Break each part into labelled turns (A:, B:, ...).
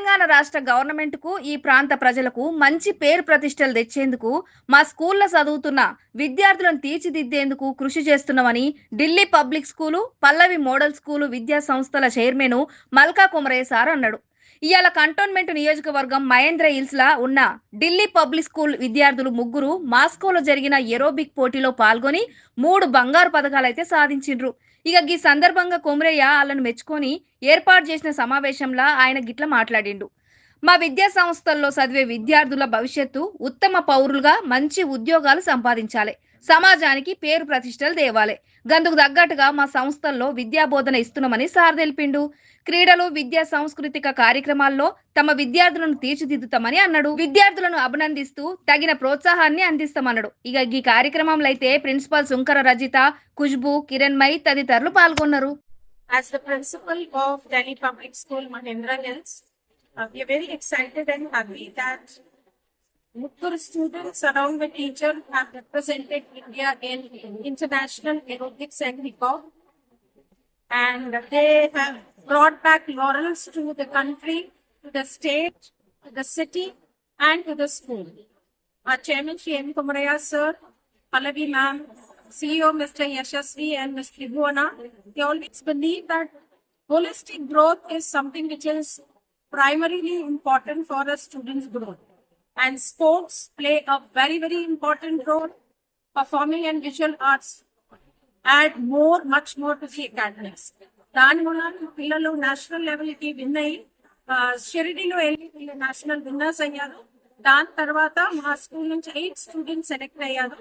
A: తెలంగాణ రాష్ట్ర గవర్నమెంట్‌కు, ఈ ప్రాంత ప్రజలకు మంచి పేరు ప్రతిష్టలు తెచ్చేందుకు మా స్కూల్‌లో చదువుతున్న విద్యార్థులను తీర్చిదిద్దేందుకు కృషి చేస్తున్నామని ఢిల్లీ పబ్లిక్ స్కూలు, పల్లవి మోడల్ స్కూలు విద్యా సంస్థల చైర్మన్ మల్కా కుమరయ్య సార్ అన్నాడు. ఇయాల కంటోన్మెంట్ నియోజకవర్గం మహేంద్ర హిల్స్‌లా ఉన్న ఢిల్లీ పబ్లిక్ స్కూల్ విద్యార్థులు ముగ్గురు మాస్కోలో జరిగిన ఏరోబిక్ పోటీలో పాల్గొని 3 బంగారు పతకాలైతే సాధించిండ్రు. ఇక ఈ సందర్భంగా కొమరయ్య వాళ్ళను మెచ్చుకొని ఏర్పాటు చేసిన సమావేశంలో ఆయన గిట్ల మాట్లాడిండు. మా విద్యా సంస్థల్లో చదివే విద్యార్థుల భవిష్యత్తు ఉత్తమ పౌరులుగా మంచి ఉద్యోగాలు సంపాదించాలి, సమాజానికి పేరు ప్రతిష్టలు తేవాలి. గందుకు తగ్గట్టుగా మా సంస్థల్లో విద్యా బోధన ఇస్తున్నామని సార్ తెలిపిండు. క్రీడలు, విద్యా సాంస్కృతిక కార్యక్రమాల్లో తమ విద్యార్థులను తీర్చిదిద్దుతామని అన్నాడు. విద్యార్థులను అభినందిస్తూ తగిన ప్రోత్సాహాన్ని అందిస్తామన్నాడు. ఇక ఈ కార్యక్రమంలో అయితే ప్రిన్సిపల్ సుంకర రజిత, ఖుష్బు, కిరణ్మయి తదితరులు పాల్గొన్నారు.
B: As the principal of Delhi Public School Mahendra Hills, we are very excited and happy that Muttur students along with teachers have represented India in international aerobics and hip hop, and they have brought back laurels to the country, to the state, to the city, and to the school. Our chairman, Shri M. Kumaraya sir, Pallavi ma'am, CEO Mr. Yashasvi and Ms. Tribhuwana, they always believe that holistic growth is something which is primarily important for a student's growth. And sports play a very, very important role. Performing and visual arts add much more to the academics. దాని మూలాన పిల్లలు national level కి win అయ్యి షిరిడిలో వెళ్ళి వీళ్ళు national winners అయ్యారు. దాని తర్వాత మా స్కూల్ నుంచి 8 స్టూడెంట్స్ సెలెక్ట్ అయ్యారు.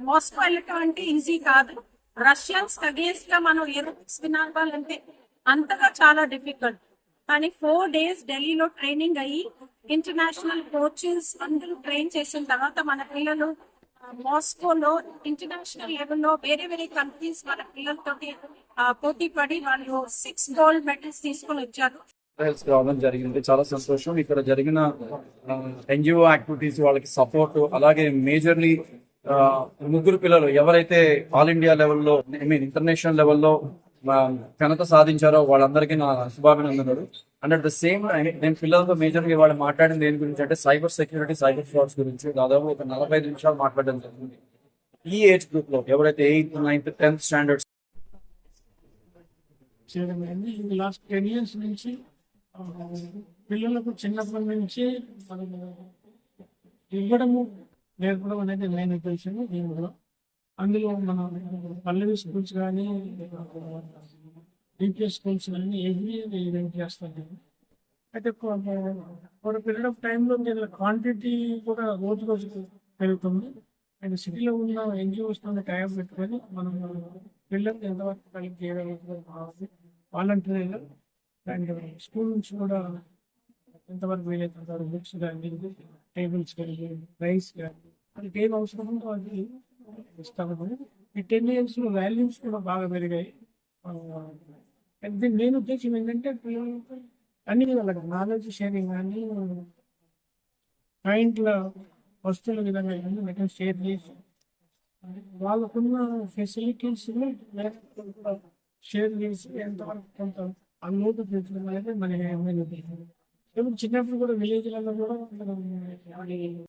B: మాస్కో వెళ్ళటం అంటే ఈజీ కాదు. రష్యన్స్ అగేన్స్ట్ గా మనం ఏరోబిక్స్ వినాలంటే అంతగా చాలా డిఫికల్ట్. కానీ 4 days ఢిల్లీలో ట్రైనింగ్ అయ్యి ఇంటర్నేషనల్ కోచెస్ అందరూ ట్రైన్ చేసిన తర్వాత మన పిల్లలు మాస్కోలో ఇంటర్నేషనల్ లెవెల్లో వేరే వేరే కంట్రీస్ మన పిల్లలతోటి పోటీ పడి వాళ్ళు 6 gold మెడల్స్ తీసుకొని వచ్చారు.
C: రావడం జరిగింది, చాలా సంతోషం. ఇక్కడ జరిగిన ఎన్జిఓ యాక్టివిటీస్ వాళ్ళకి సపోర్ట్, అలాగే మేజర్లీ ముగ్గురు పిల్లలు ఎవరైతే ఆల్ ఇండియా లెవెల్లో ఇంటర్నేషనల్ లెవెల్లో ఘనత సాధించారో వాళ్ళందరికీ నా శుభాభినందనలు. And at the same time నేను పిల్లలతో మేజర్గా వాళ్ళు మాట్లాడిన దేని గురించి అంటే సైబర్ సెక్యూరిటీ, సైబర్ ఫ్రాడ్స్ గురించి దాదాపు ఒక 45 నిమిషాలు మాట్లాడడం జరిగింది. ఈ ఏజ్ గ్రూప్ లో ఎవరైతే 8th, 9th, 10th standards
D: last 10 years నుంచి పిల్లలకు చిన్నప్పటి నుంచి ఇవ్వడము నేర్పడం అనేది మెయిన్ ఉద్దేశం దీనిలో. అందులో మన పల్లవి స్కూల్స్ కానీ డిపిఎస్ స్కూల్స్ కానీ ఎవ్రీ ఈవెంట్ చేస్తాను. అయితే ఒక పీరియడ్ ఆఫ్ టైంలో మీరు క్వాంటిటీ కూడా రోజు రోజుకు పెరుగుతుంది. అండ్ సిటీలో ఉన్న ఎన్జిఓస్తో టైప్ పెట్టుకొని మనం పిల్లలకి ఎంతవరకు కలెక్ట్ చేయగలుగుతుంది వాలంటీర్గా. అండ్ స్కూల్ నుంచి కూడా ఎంతవరకు వీలైతే బుక్స్ కానీ, టేబుల్స్ కానీ, రైస్ కానీ అది ఏం అవసరం ఉందో అది ఇస్తాము. ఈ 10 years వాల్యూస్ కూడా బాగా పెరిగాయి. మెయిన్ ఉద్దేశం ఏంటంటే పిల్లలకి అన్ని విధాలుగా నాలెడ్జ్ షేరింగ్ కానీ, పాయింట్ల వస్తువుల విధంగా కానీ షేర్ చేసి వాళ్ళకున్న ఫెసిలిటీస్ షేర్ చేసి ఎంతవరకు కొంత అన్లోటు తెచ్చడం అనేది మన మెయిన్ ఉద్దేశం. ఇప్పుడు చిన్నప్పుడు కూడా విలేజ్లలో కూడా